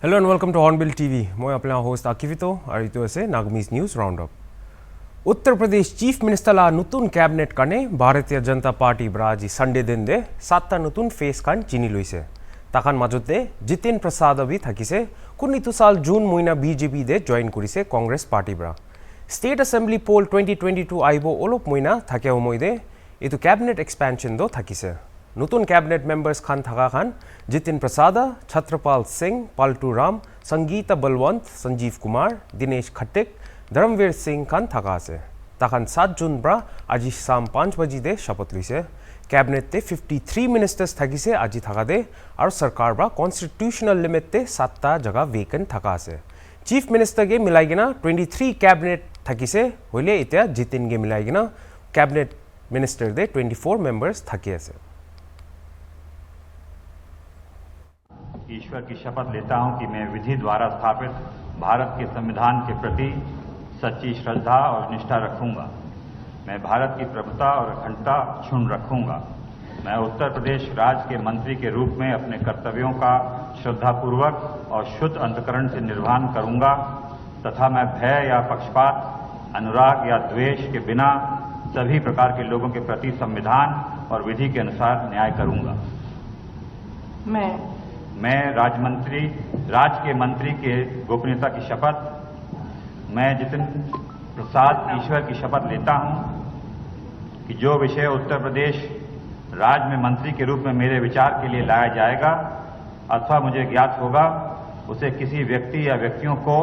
Hello and welcome to HornbillTV. মই আপোনাৰ host আকিফিতো আৰু ইটো আছে নাগমিজ news ৰাউন্ডআপ। Uttar Pradesh chief minister ला नतुन कैबिनेट काने भारतीय जनता पार्टी ब्रा আজি संडे दिन दे 7টা নতুন ফেস খান চিনি লইছে। তাখান মাজতে জিতেন প্রসাদ আবি থাকিছে কোন ইটো সাল জুন মহিনা বিজেপি দে জয়েন করিছে কংগ্রেস পার্টি ব্রা। স্টেট অ্যাসেম্বলি পোল 2022 আইবো অলপ মহিনা থাকে সময়দে ইটো ক্যাবিনেট এক্সপেনশন দো থাকিছে। নতুন ক্যাবিনেট মেম্বার্স খান থাকা খান जितेन प्रसाद, छत्रपाल सिंह, पाल्टू राम, संगीता बलवंत, संजीव कुमार, दिनेश खट्टिक, धर्मवीर सिंह खान थाका আছে। তাখান 7 জুন ব্রা আজি শাম 5 বাজি দে শপথ লইছে। ক্যাবিনেট তে 53 মিনিস্টার্স থাকিছে আজি থাকা দে আর সরকার ব্রা কনস্টিটিউশনাল লিমিট তে 7টা জায়গা ভেকেন্ট থাকা আছে। চিফ মিনিস্টার গে মিলাই গিনা 23 ক্যাবিনেট থাকিছে হইলে এটা জিতেন গে মিলাই গিনা ক্যাবিনেট মিনিস্টার দে 24 মেম্বার্স থাকি আছে। ईश्वर की शपथ लेता हूं कि मैं विधि द्वारा स्थापित भारत के संविधान के प्रति सच्ची श्रद्धा और निष्ठा रखूंगा। मैं भारत की प्रभुता और अखंडता क्षुण्ण रखूंगा। मैं उत्तर प्रदेश राज्य के मंत्री के रूप में अपने कर्तव्यों का श्रद्धापूर्वक और शुद्ध अंतःकरण से निर्वहन करूंगा तथा मैं भय या पक्षपात, अनुराग या द्वेष के बिना सभी प्रकार के लोगों के प्रति संविधान और विधि के अनुसार न्याय करूंगा। मैं राज्य के मंत्री के गोपनीयता की शपथ मैं जितेन प्रसाद ईश्वर की शपथ लेता हूं कि जो विषय उत्तर प्रदेश राज्य में मंत्री के रूप में मेरे विचार के लिए लाया जाएगा अथवा मुझे ज्ञात होगा उसे किसी व्यक्ति या व्यक्तियों को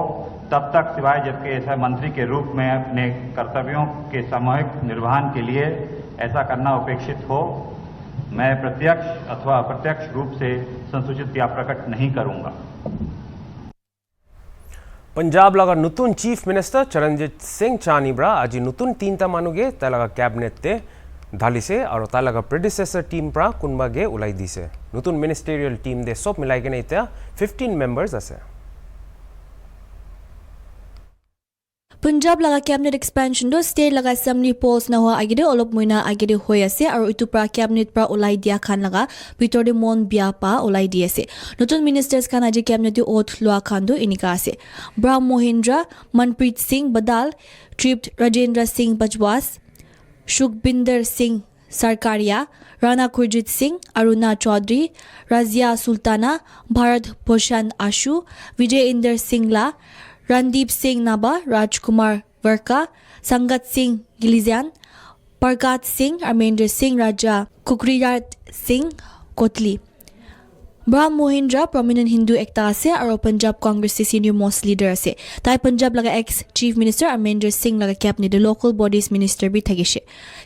तब तक सिवाय जबकि ऐसा मंत्री के रूप में अपने कर्तव्यों के सामूहिक निर्वहन के लिए ऐसा करना अपेक्षित हो मैं प्रत्यक्ष अथवा अप्रत्यक्ष रूप से संसूचित या प्रकट नहीं करूंगा। पंजाब लगा नतुन चीफ मिनिस्टर चरणजीत सिंह चानी ब्रा आज नतुन 3টা মানুগে তালাগা ক্যাবিনেট তে ঢালিছে আৰু তালাগা প্ৰেডিসেসৰ টিম ব্ৰা কোনবাগে উলাই দিছে। নতুন মিনিস্টেৰিয়েল টিম দে সব মিলাই কেনে এতিয়া 15 মেম্বার্স আছে। पंजाब लगा कैबिनेट एक्सपेंशन दो स्टेट लगा असेंबली पोल्स ना हुआ आगे दे ओलोप महीना आगे दे होय আছে আৰু ইটো প্ৰা कैबिनेट প্ৰা ওলাই দিয়া খান लगा ভিতৰ দে মন বিয়া পা ওলাই দি আছে। নতুন মিনিষ্টাৰ্স খান আজি कैबिनेट দে ওথ লোৱা খান দো ইনিকা আছে। ব্ৰাহ্ম মহিন্দ্ৰা, মনপ্ৰীত সিং বদাল, তৃপ্ত ৰাজেন্দ্ৰ সিং বজৱাস, সুখবিন্দৰ সিং सरकारिया, राणा खुरजीत सिंह, अरुणा चौधरी, राजिया सुल्ताना, भारत भूषण आशु, विजय इंदर सिंगला, रणदीप सिंह नाबा, राजकुमार वर्का, संगत सिंह गिलिजान, प्रकाश सिंह, अमेंद्र सिंह राजा, कुकरीराज सिंह कोटली। ब्राह्म मोहिंद्रा प्रोमिनेंट हिंदू एकता আছে আৰু पंजाब कांग्रेस से सीनियर मोस्ट लीडर আছে। তাই पंजाब लगा ex chief minister Amendra Singh लगा कैबिनेट लोकल बॉडीज मिनिस्टर भी থাকিছে।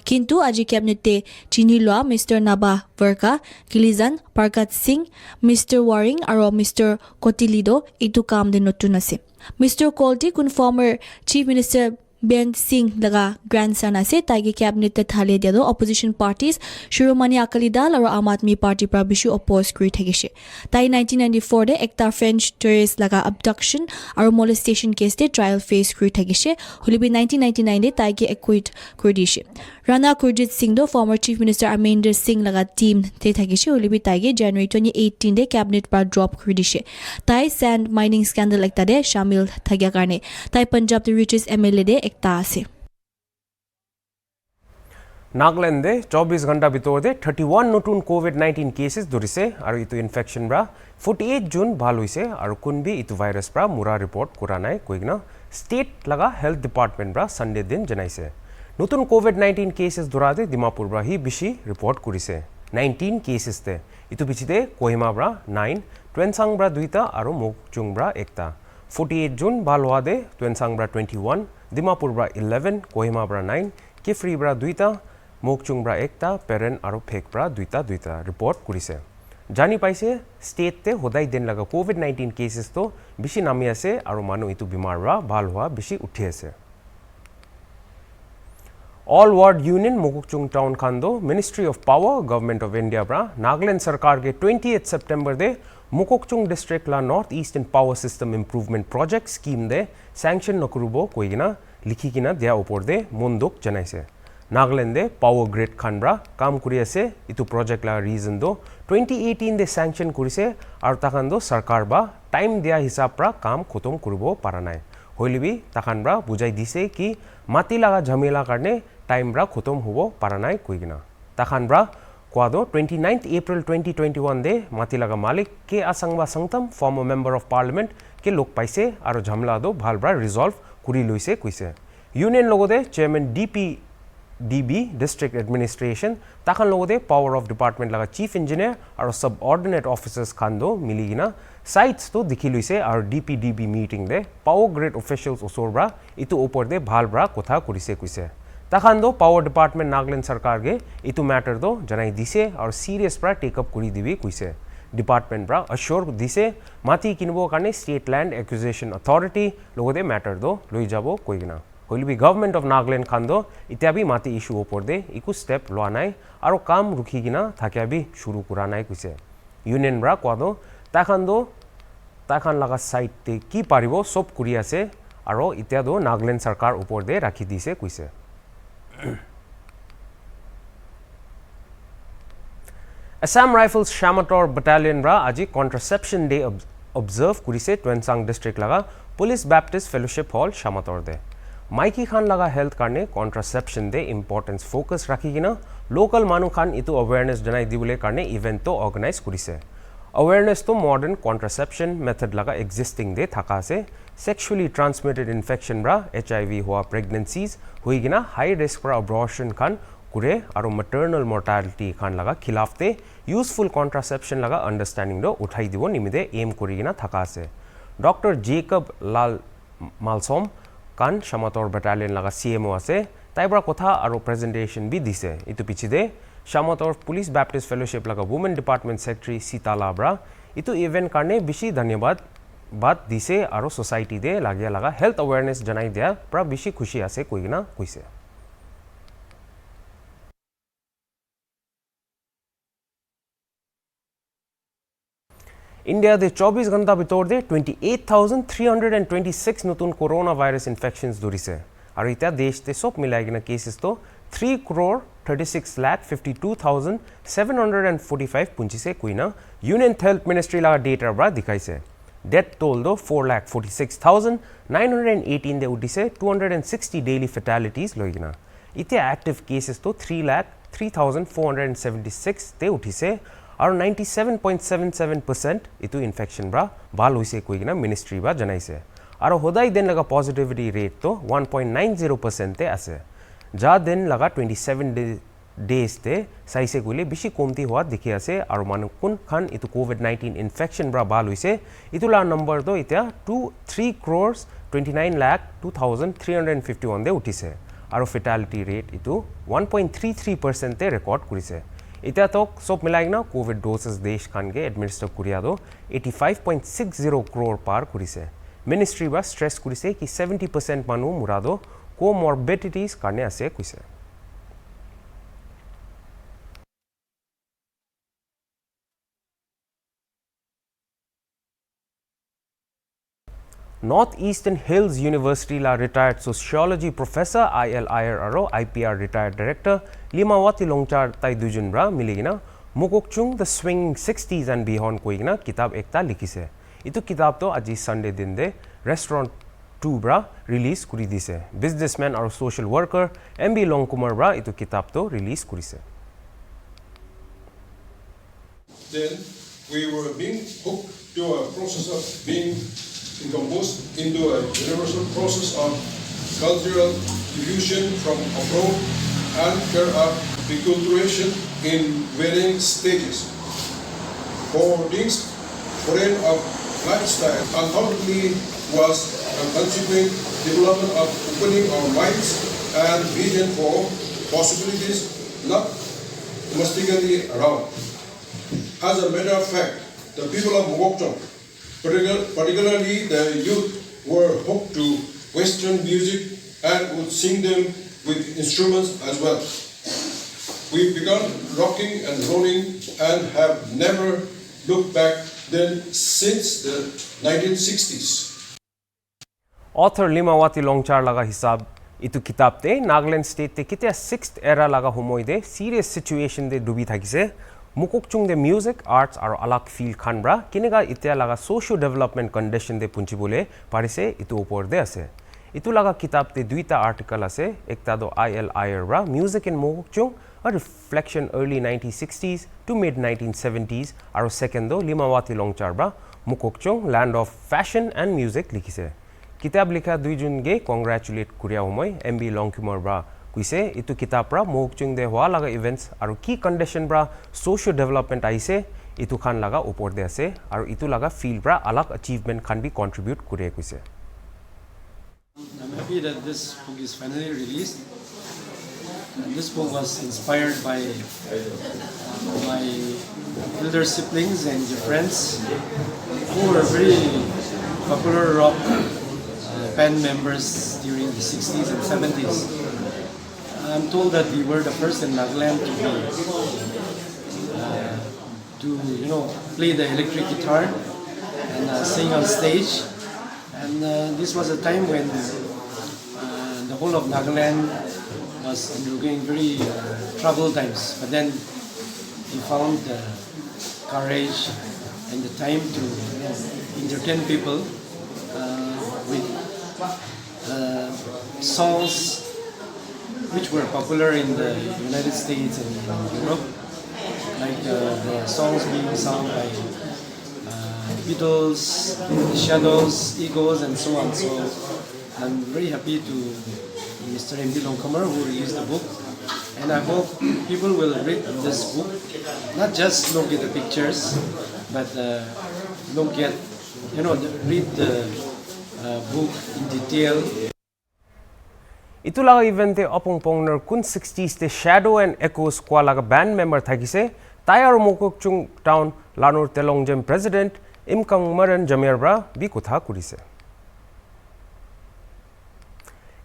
কিন্তু আজি कैबिनेट চিনি লোৱা মিস্টাৰ নাবা वर्का, गिलिजान, प्रकाश सिंह, मिस्टर वारिंग আৰু मिस्टर कोटिलिडो इटु काम दे नতুন আছে। मिस्टर कोल्टी कुन former chief minister Ben Singh लगा ग्रैंडसन আছে তাইগে ক্যাবিনেট থালে দিয়া অপোজিশন পার্টিজ শিৰোমণি আকালি দল আৰু আম আদমি পাৰ্টি পৰা বিশু অপোজ কৰি থাকিছে। তাই 1994 দে একটা ফ্ৰেঞ্চ টুৰিষ্ট লगा abduction আৰু molestation কেস দে ট্ৰায়াল ফেস কৰি থাকিছে। হলিবি 1999 দে তাইগে একুইট কৰি দিছে। राणा खुरजीत सिंह दो former chief minister Amendra Singh लगा टीम ते থাকিছে। হলিবি তাইগে জানুৱাৰী 2018 দে कैबिनेट পৰা ড্ৰপ কৰি দিছে। তাই স্যান্ড মাইনিং স্ক্যান্ডাল একটা দে শামিল থাকিয়া কাৰণে তাই पंजाब দে ৰিচেষ্ট এমএলএ দে একটা আছে। নাগালেণ্ডে 24 ঘণ্টা ভিতৰতে 31 নতুন কোভিড-19 কেसेस ধৰিছে আৰু ইটো ইনফেকশন ব্ৰা 48 জুন ভাল হৈছে আৰু কোনবি ইটো ভাইৰাছ ব্ৰা মুৰা ৰিপৰ্ট কৰা নাই কইগনা স্টেট লগা হেলথ ডিপাৰ্টমেন্ট ব্ৰা সানডে দিন জনাইছে। নতুন কোভিড-19 কেसेस ধৰাতে ডিমাপুৰ ব্ৰা হি বেছি ৰিপৰ্ট কৰিছে 19 কেसेस তে ইটো পিছতে কোহিমা ব্ৰা 9, টুৱেনচাং ব্ৰা 2টা আৰু মোকচুং ব্ৰা 1টা। 48 জুন ভাল হোৱা দে টুৱেনচাং ব্ৰা 21, ডিমাপুৰ ব্ৰা 11, কোহিমা ব্ৰা 9, কিফ্ৰি ব্ৰা 2টা, মোকচুং ব্ৰা 1টা, পেৰেন আৰু ফেক ব্ৰা 2টা ৰিপৰ্ট কৰিছে। জানি পাইছে স্টেট তে হোদাই দিন লগা কোভিড-19 কেसेस তো বেছি নামি আছে আৰু মানুহ ইটো বিমাৰ ব্ৰা ভাল হোৱা বেছি উঠি আছে। All ward union Mokokchung town खांदो ministry of power government of India ब्रा नागालैंड सरकार के 28 सितंबर दे मोकुकचुंग डिस्ट्रिक्ट ला north eastern power system improvement project scheme दे सैंक्शन नकरुबो कोइगिना लिखिकिना दिया ऊपर दे मुंदुक जनाइसे। नागालैंड दे पावर ग्रिड खान ब्रा काम करि আছে इतु प्रोजेक्ट ला रीजन दो 2018 দে sanction কৰিছে আৰু তাখানটো চৰকাৰ বা টাইম দিয়া হিচাপ পৰা কাম খতম কৰিব পৰা নাই হইলিবি তাখান পৰা বুজাই দিছে কি মাটি লাগা ঝামেলা কাৰণে টাইম পৰা খতম হ'ব পৰা নাই কইগিনা তাখান পৰা কোৱাদো 29th April 2021 দে মাটি লাগা মালিক কে আসাংবা সংতম former member of parliament কে লোক পাইছে আৰু ঝামেলা দো ভাল পৰা ৰিজলভ কৰি লৈছে কৈছে ইউনিয়ন লগতে chairman DB district administration takan logode power of department laga chief engineer aru subordinate officers khando miligina sites to dikhi luise aru DB meeting de power grid officials osorbra itu opor de bhalbra kotha kurise kuise takan do power department Nagaland sarkar ge itu matter do janai dise aru serious pra take up kuri dibi kuise department bra assure dise mati kinbo karne state land acquisition authority logode matter do loi jabo koigina হইলিবি government of Nagaland খান্দো ইত্যাবি মাটি issue ওপর দে ইকু step লোৱা নাই আৰু কাম ৰুখি কিনা থাকিয়াবি শুৰু কৰা নাই কইছে ইউনিয়ন ব্ৰা কোয়াদো তাখান লাগা সাইটে কি পাৰিব সব কৰি আছে আৰু ইত্যাদো নাগাল্যান্ড সরকার ওপর দে রাখি দিছে কইছে Assam Rifles Shamator Battalion bra আজি contraception day observe কৰিছে টুৱেনচাং ডিস্ট্রিক্ট লাগা পুলিশ ব্যাপটিস্ট ফেলোশিপ হল Shamator de माइकी खान लगा हेल्थ करने कॉन्ट्रासेप्शन दे इम्पोर्टेंस फोकस राखी किना लोकल मानु खान इतु अवेयरनेस जनाई दिबुले करने इवेंट तो ऑर्गेनाइज करिसे अवेयरनेस तो मॉडर्न कॉन्ट्रासेप्शन मेथड लगा एग्जिस्टिंग दे थाका से सेक्सुअली ट्रांसमिटेड इन्फेक्शन ब्रा HIV हुआ प्रेगनेंसीज हुई किना हाई रिस्क पर अबॉर्शन खान कुरे और मैटरनल मोर्टालिटी खान लगा खिलाफते यूजफुल कॉन्ट्रासेप्शन लगा अंडरस्टैंडिंग दो उठाई दिबो निमिदे एम करि किना थाका से डॉक्टर जेकब लाल मालसोम কান Shamator Battalion laga CMO আছে তাইবৰা কথা আৰু প্ৰেজেন্টেশন বি দিছে ইটো পিছিদে Shamator Police Baptist Fellowship laga Women Department Secretary Sita Labra ইটো ইভেন্ট কাৰণে বেছি ধন্যবাদ দিছে আৰু সোসাইটি দে লাগিয়া লাগা হেল্থ অৱেৰনেস জনাই দিয়া পৰা বেছি খুশি আছে কইনা কইছে इंडिया दे 24 घंटा भितर दे 28,326 नतुन कोरोना वायरस इन्फेक्शंस धरिसे और इतना देश ते सब मिलाई किना केसेस तो 3,36,52,745 पुंचिसे कुइना यूनियन हेल्थ मिनिस्ट्री लगा डेटा बरा दिखाइसे डेथ टोल दो 4,46,918 दे उठिसे 260 डेली फैटेलिटीज लगिना इते एक्टिव केसेस तो 3,03,476 दे उठिसे और 97.77% इतु इन्फेक्शन ब्रा बाल होइसे कोइना मिनिस्ट्री बा जनाइसे और होदाई दिन लगा पॉजिटिविटी रेट तो 1.90% ते आसे जा दिन लगा 27 डेज ते साइसे कोइले बिशी कोमती हुआ दिखि आसे और मानु कुन खान इतु कोविड-19 इन्फेक्शन ब्रा बाल होइसे इतुला नंबर तो इत्या 3,29,02,351 दे उठिसे और फैटेलिटी रेट इतु 1.33% ते रिकॉर्ड करिसे इतना तो सब मिलाई ना कोविड डोसेस देश खान के एडमिनिस्टर कुरिया दो 85.60 करोड़ पार कुरिसे मिनिस्ट्री बा स्ट्रेस कुरिसे कि 70% मानु मुरादो कोमॉर्बिडिटीज करने आसे कुइसे North Eastern Hills University la retired sociology professor ILIR aro IPR retired director Limawati Longchar tai dujun bra miligina Mukokchung the Swinging 60s and Beyond koigina kitab ekta likhise itu kitab to aji Sunday din de restaurant 2 bra release kuri dise businessman aro social worker MB Longkumar bra itu kitab to release kurise then we were being hooked to a process of being decomposed into a universal process of cultural diffusion from abroad and there are biculturation in varying stages. For this foreign of lifestyle undoubtedly was a consequent development of opening our minds and vision for possibilities not domestically around. As a matter of fact, the people of Mokokchung, particularly the youth, were hooked to Western music and would sing them with instruments as well. We began rocking and rolling and have never looked back then since the 1960s. Author Limawati Longchar laga hisab itu kitab te Nagaland state te kitia 6th era laga humoi de serious situation de dubi thakise মুকুকচুং De music arts আৰু আলাক feel খানব্ৰা কিনেগা ইতিয়া লাগা socio development condition দে পুঞ্চিবলে পারিছে ইটো উপর দে আছে ইটো লাগা কিতাব তে দুইটা আর্টিকেল আছে একটা দো ILIR রা music in Mokokchung a reflection early 1960s to mid 1970s আৰু সেকেন্ড দো লিমাওয়াতি লংচারবা Mokokchung land of fashion and music লিখিছে কিতাব লিখা দুইজনগে কংগ্রাচুলেট করিয়া মই MB লংকিমর বা কুইছে ইটো কিতাব রা মুকুকচুং দে হোৱা লাগা ইভেন্টস আৰু কি কন্ডিশন ব্ৰা সোশিও ডেভেলপমেন্ট আইছে ইটো খান লাগা উপৰ দে আছে আৰু ইটো লাগা ফিল ব্ৰা আলাক অচিভমেন্ট খান বি কন্ট্রিবিউট করিয়া কুইছে I'm happy that this book is finally released. And this book was inspired by my elder siblings and your friends who were very popular rock band members during the 60s and 70s. I'm told that we were the first in Nagaland to play the electric guitar and sing on stage. And this was a time when the whole of Nagaland was undergoing very troubled times. But then we found the courage and the time to entertain people with songs which were popular in the United States and in Europe, like the songs being sung by Beatles, The Shadows, Eagles, and so on. So I'm very happy to Mr. MB Longkamar who released the book, and I hope people will read this book, not just look at the pictures, but look at read the book in detail. Itu laga event te opong pongner kun 60s te Shadow and Echoes kwa laga band member thagise tayar Mokokchung town Lanur Telongjam president Imkang Maran Jamir bra bi kotha kurise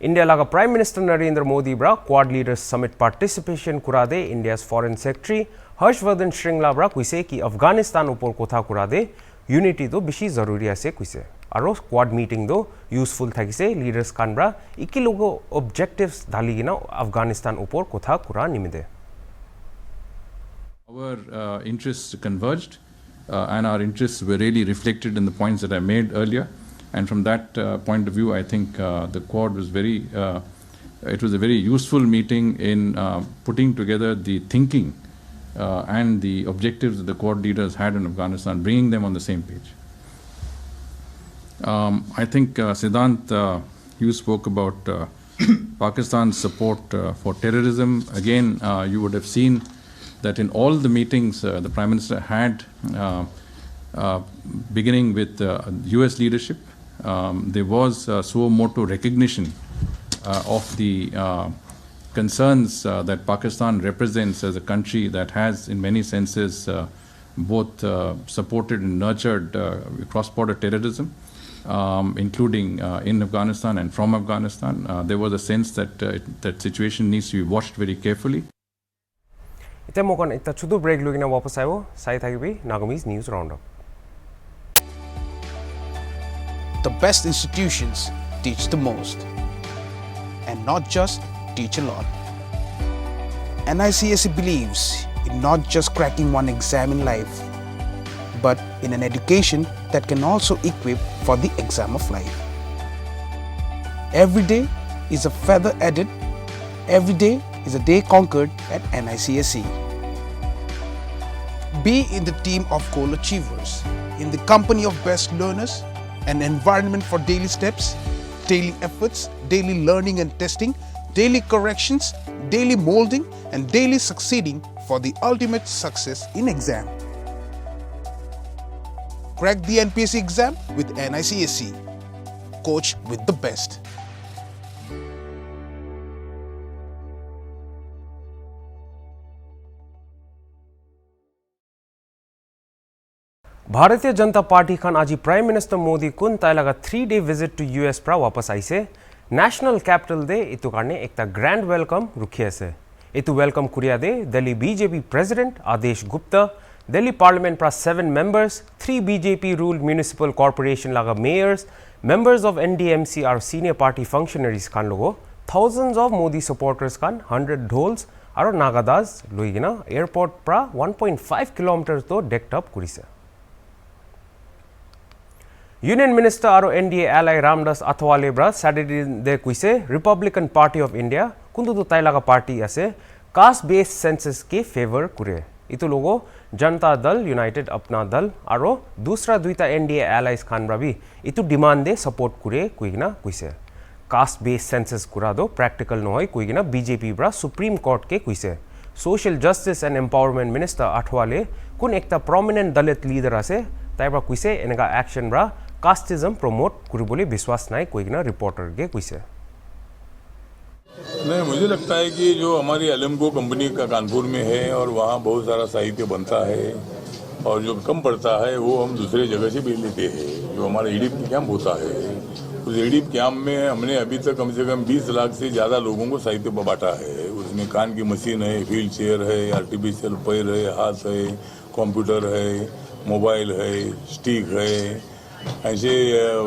India laga Prime Minister Narendra Modi bra Quad Leaders Summit participation kurade India's Foreign Secretary Harshvardhan Shringla bra kuise ki Afghanistan upor kotha kurade unity to bishi zaruri ase kuise aro quad meeting do useful thagise leaders kan bra ikilogo objectives dhaligina Afghanistan upor kotha kura nimide Our interests converged and our interests were really reflected in the points that I made earlier. And from that point of view, I think the Quad was it was a very useful meeting in putting together the thinking and the objectives that the Quad leaders had in Afghanistan, bringing them on the same page. I think, Siddhant, you spoke about Pakistan's support for terrorism. Again, you would have seen that in all the meetings the Prime Minister had, beginning with US leadership, there was suo motu recognition of the concerns that Pakistan represents as a country that has, in many senses, both supported and nurtured cross-border terrorism, including in Afghanistan and from Afghanistan. There was a sense that that situation needs to be watched very carefully. Ite mokon ekta chudu break lugina wapas aibo sai thakibi Nagamese news roundup. The best institutions teach the most, and not just teach a lot. NICSE believes in not just cracking one exam in life, but in an education that can also equip for the exam of life. Every day is a feather added, every day is a day conquered at NICSE. Be in the team of goal achievers, in the company of best learners, an environment for daily steps, daily efforts, daily learning and testing, daily corrections, daily molding, and daily succeeding for the ultimate success in exam. Crack the NPSC exam with NICSE. Coach with the best. Bharatiya Janata party Khan आज prime minister Modi कुन ताइलागा 3-day visit to US pra वापस आइसे national capital दे इतु कारणे एकता grand welcome रुखि आसे इतु welcome कुरिया दे Delhi BJP president Adesh Gupta Delhi parliament pra 7 members 3 BJP ruled municipal corporation laga mayors members of NDMC are senior party functionaries kan logo thousands of Modi supporters kan 100 dhols আৰু নাগাদাজ লৈ কিনা airport পৰা 1.5 কিলোমিটাৰ তো ডেকড up কৰিছে ইউনিয়ন মিনিষ্টাৰ আৰু NDA এলাই Ramdas আথৱালে bra স্যাটাৰডে কৈছে Republican party of India কোনটো তাই লাগা পাৰ্টি আছে কাষ্ট বেস সেন্সাস के फेवर करे इतो लोगो जनता दल यूनाइटेड अपना दल और दूसरा दुईटा एनडीए एलाइज खान भी इतो डिमांड दे सपोर्ट करे कोइना कइसे कास्ट बेस सेंसस कुरा दो प्रैक्टिकल नहय कोइना बीजेपी ब्रा सुप्रीम कोर्ट के कइसे social justice and empowerment minister Athawale कुन एकटा प्रोमिनेंट दलित लीडर আছে ताइबा कइसे एनेगा एक्शन ब्रा कास्टिज्म प्रमोट करिबोले विश्वास नाय कोइना रिपोर्टर के कइसे नहीं मुझे लगता है कि जो हमारी एलएमको कंपनी का कानपुर में है और वहाँ बहुत सारा साहित्य बनता है और जो कम पड़ता है वो हम दूसरे जगह से भी लेते हैं जो हमारा ईडीप कैंप होता है उस ईडीप कैंप में हमने अभी तक कम से कम 20 लाख से ज़्यादा लोगों को साहित्य बांटा है उसमें कान की मशीन है व्हील चेयर है आर्टिफिशियल पैर है हाथ है कंप्यूटर है मोबाइल है स्टिक है ऐसे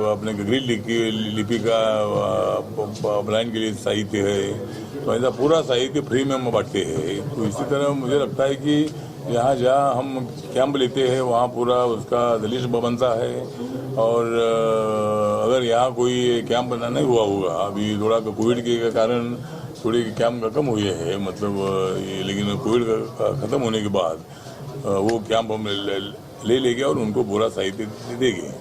अपने ग्रिल लिपि का ब्लाइंड के लिए साहित्य है तो ऐसा पूरा साहित्य फ्री में हम बांटते हैं तो इसी तरह मुझे लगता है कि यहाँ जहाँ हम कैंप लेते हैं वहाँ पूरा उसका लिस्ट बनता है और अगर यहाँ कोई कैंप बना नहीं हुआ होगा अभी थोड़ा कोविड के कारण थोड़ी कैंप कम हुए हैं मतलब लेकिन कोविड का ख़त्म होने के बाद वो कैंप हम ले लेंगे और उनको पूरा साहित्य देंगे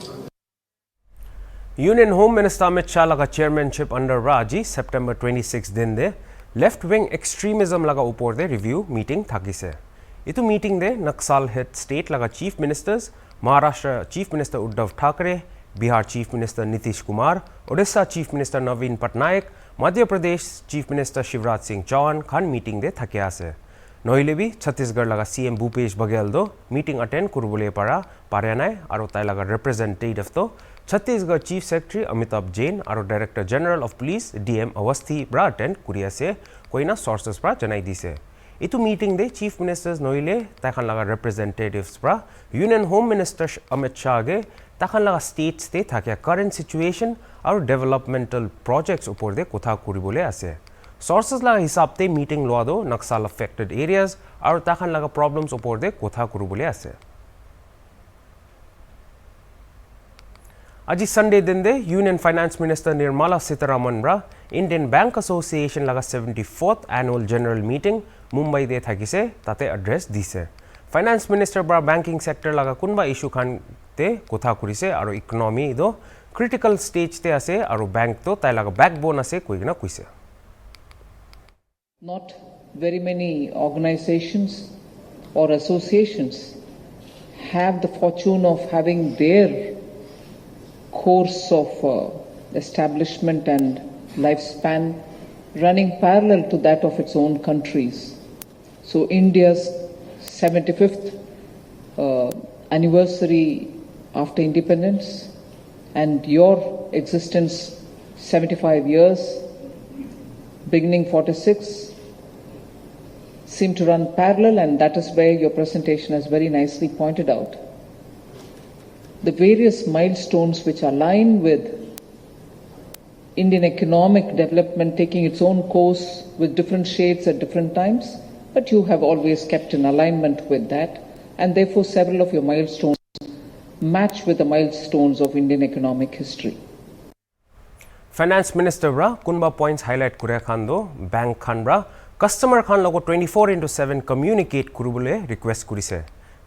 union home minister Amit Shah लगा चेयरमैनशिप अंडर राजी सेप्टेम्बर 26 दिन दे लेफ्ट विंग एक्सट्रीमिज्म लगा ऊपर दे रिव्यू मीटिंग थाकिसे इतु मीटिंग दे नक्सल हिट स्टेट लगा chief ministers Maharashtra chief minister Uddhav Thackeray Bihar chief minister Nitish Kumar Odisha chief minister Naveen Patnaik Madhya Pradesh chief minister Shivraj Singh Chouhan खान मीटिंग दे थकिया से नहिले भी छत्तीसगढ़ लगा सीएम भूपेश बघेल दो मीटिंग अटेंड करबोले पारे नाय और ताई लगा रिप्रेजेंटेटिव तो छत्तीसगढ़ चीफ सेक्रेटरी अमिताभ जैन और director general of police DM Awasthi ब्रा अटेंड कुरिया से कोईना सोर्सेस ब्रा जनाई दिसे इतु मीटिंग दे चीफ मिनिस्टर्स नहिले ताखान लगा रिप्रेजेंटेटिव्स ब्रा union home minister Amit Shah गे ताखान लगा स्टेट्स दे थाकिया करंट सिचुएशन और डेवलपमेंटल प्रोजेक्ट्स ऊपर दे कोथा करिबोले आसे सोर्सेस लगा हिसाब ते मीटिंग लोआ दो नक्सल अफेक्टेड एरियाज और ताखान लगा प्रॉब्लम्स ऊपर दे कोथा करिबोले आसे आज संडे दिन दे union finance minister Nirmala Sitharaman ब्रा इंडियन बैंक एसोसिएशन लगा 74th annual general meeting Mumbai दे थाकिसे ताते एड्रेस दिसे फाइनेंस मिनिस्टर ब्रा बैंकिंग सेक्टर लगा कुनबा इशू खान ते कोथा करिसे और इकोनॉमी दो क्रिटिकल स्टेज ते आसे और बैंक तो ताई लगा बैकबोन आसे कोइना कइसे Not very many organizations or associations have the fortune of having their course of establishment and lifespan running parallel to that of its own countries. So India's 75th anniversary after independence and your existence 75 years beginning 46 seem to run parallel, and that is where your presentation has very nicely pointed out the various milestones which align with Indian economic development taking its own course with different shades at different times, but you have always kept in alignment with that, and therefore several of your milestones match with the milestones of Indian economic history. Finance minister ब्रा कुनबा points highlight करे खान दो bank खान ब्रा customer खान लोगो 24/7 communicate करिबोले रिक्वेस्ट करिसे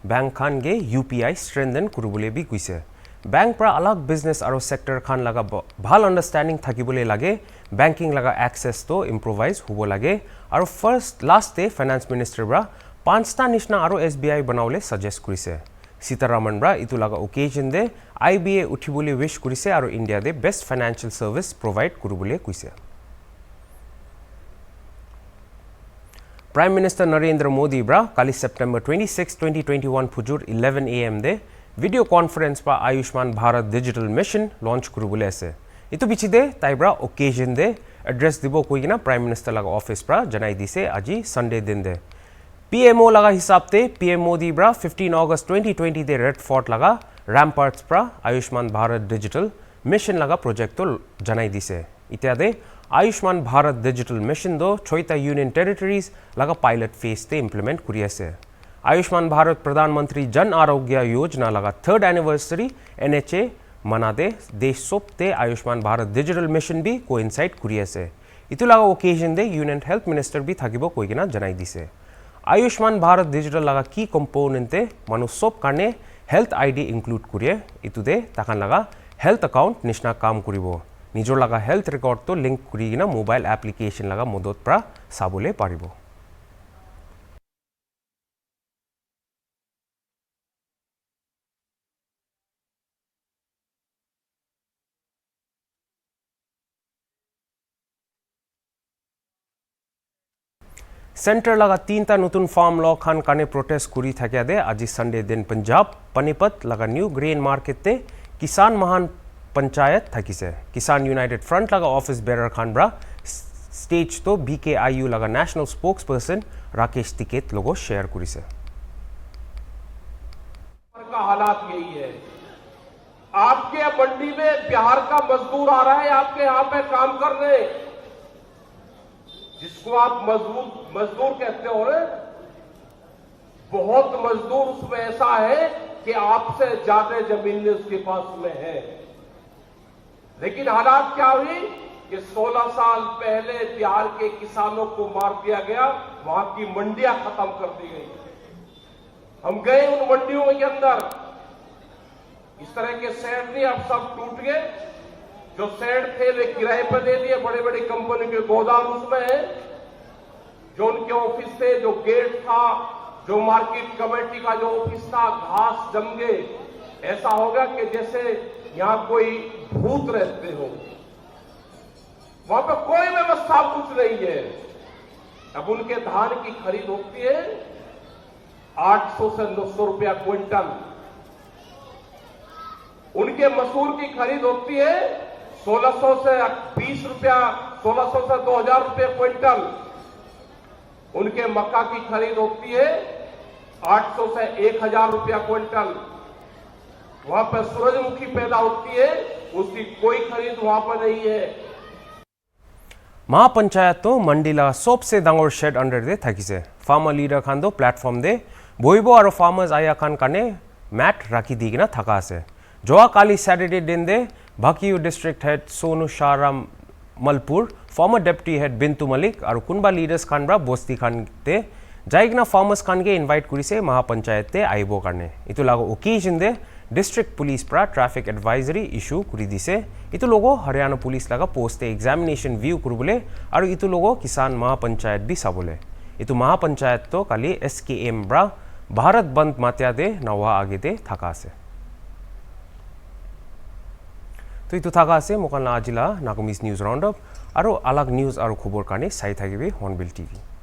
बैंक खान गे यूपीआई स्ट्रेंथन करिबोले भी कइसे बैंक ब्रा अलग बिजनेस और सेक्टर खान लगा भाल अंडरस्टैंडिंग থাকিবলে লাগে बैंकिंग लगा एक्सेस तो इम्प्रोवाइज होबो লাগে और first last day finance minister ब्रा 5टा निशना और एसबीआई बनावले सजेस्ट करिसे सीतारामन ब्रा इतु लगा ओकेजन दे आईबीए उठिबोले विश करिसे और इंडिया दे बेस्ट फाइनेंशियल सर्विस प्रोवाइड करिबोले कइसे प्राइम मिनिस्टर नरेंद्र मोदी ब्रा काली सेप्टेम्बर 26, 2021 फुजुर 11 AM दे वीडियो कॉन्फ्रेंस पर Ayushman Bharat digital mission launch करिबोले आसे इतु बिछि दे ताइब्रा ओकेजन दे एड्रेस दिबो कोइना प्राइम मिनिस्टर लगा ऑफिस पर जनाई दिसे आजी संडे दिन दे पीएमओ लगा हिसाब ते पीएम मोदी ब्रा 15 अगस्त 2020 दे रेड फोर्ट लगा रैम्पार्ट्स पर आयुष्मान भारत डिजिटल मिशन लगा प्रोजेक्ट तो जनाई दिसे इत्यादि आयुष्मान भारत डिजिटल मिशन दो छोइता यूनियन टेरिटरीज लगा पायलट फेज ते इम्प्लीमेंट करी आसे आयुष्मान भारत प्रधानमंत्री जन आरोग्य योजना लगा 3rd एनिवर्सरी NHA मनादे देश सोपते आयुष्मान भारत डिजिटल मिशन भी कोइंसाइड करी आसे इतु लगा ओकेजन दे यूनियन हेल्थ मिनिस्टर भी থাকিব কইকিনা জানাই দিছে आयुष्मान भारत डिजिटल लगा की कम्पोनेंटे मानु सब कारणे हेल्थ आईडी इंक्लूड करिए इतुदे ताकान लगा हेल्थ अकाउंट निश्ना काम करिबो निजर लगा हेल्थ रिकॉर्ड तो लिंक करिकिना मोबाइल एप्लीकेशन लगा मदद प्रा साबले पारिबो सेंटर लगा 3टा नतुन फार्म लॉ खान काने प्रोटेस्ट करी थाकिया दे आज संडे दिन पंजाब पनीपत लगा न्यू ग्रेन मार्केट ते किसान महान पंचायत थकिसे किसान यूनाइटेड फ्रंट लगा ऑफिस बेरर खान ब्रा स्टेज तो BKIU लगा national spokesperson Rakesh Tikait लोगो शेयर करिसे का हालात यही है आपके मंडी में बिहार का मजदूर आ रहा है आपके यहाँ पे काम करने जिसको आप मजदूर कहते हो बहुत मजदूर उसमें ऐसा है कि आपसे ज्यादा जमीन उसके पास में है लेकिन हालात क्या हुई कि 16 साल पहले बिहार के किसानों को मार दिया गया वहां की मंडियां खत्म कर दी गई हम गए उन मंडियों के अंदर इस तरह के शेड नहीं अब सब टूट गए जो शेड थे वे किराए पर दे दिए बड़े बड़े कंपनी के गोदाम उसमें है जो उनके ऑफिस थे जो गेट था जो मार्केट कमेटी का जो ऑफिस था घास जम गए ऐसा होगा कि जैसे यहां कोई भूत रहते हो वहां पर कोई व्यवस्था कुछ नहीं है अब उनके धान की खरीद होती है 800 से 900 रुपया क्विंटल उनके मसूर की खरीद होती है 1600 से 20 रुपया 1600 से 2000 रुपये क्विंटल उनके मक्का की खरीद होती है 800 से 1000 रुपया क्विंटल वहां पर सूरजमुखी पैदा होती है उसकी कोई खरीद वहां पर नहीं है महापंचायत तो मंडीला सबसे डांगर शेड अंडर दे थकिसे फार्मर लीडर खान दो प्लेटफॉर्म दे बोइबो और फार्मर्स आया खान काने मैट राखी दीगिना थका आसे जोआ काली सैटरडे दिन दे Bhakiyu district head Sonu Shahram Malpur former deputy head Bintu Malik और कुनबा लीडर्स खान ब्रा बोस्ती खान ते जाइगना फार्मर्स खान के इनवाइट करिसे महापंचायत ते आइबो कारणे इतु लागो ओकेजन दे डिस्ट्रिक्ट पुलिस प्रा ट्रैफिक एडवाइजरी इशू करी दिसे इतु लोगो हरियाणा पुलिस लगा पोस्टे एग्जामिनेशन व्यू करबोले और इतु लोगो किसान महापंचायत भी साबोले इतु महापंचायत तो काली SKM ब्रा भारत बंद मात्या दे नवा आगे दे थका आसे तो इतु थका आसे मोकालना आजिला नागमिस न्यूज राउंड अप और अलग न्यूज और खबर काने साई थाकिबे हॉर्नबिल टीवी।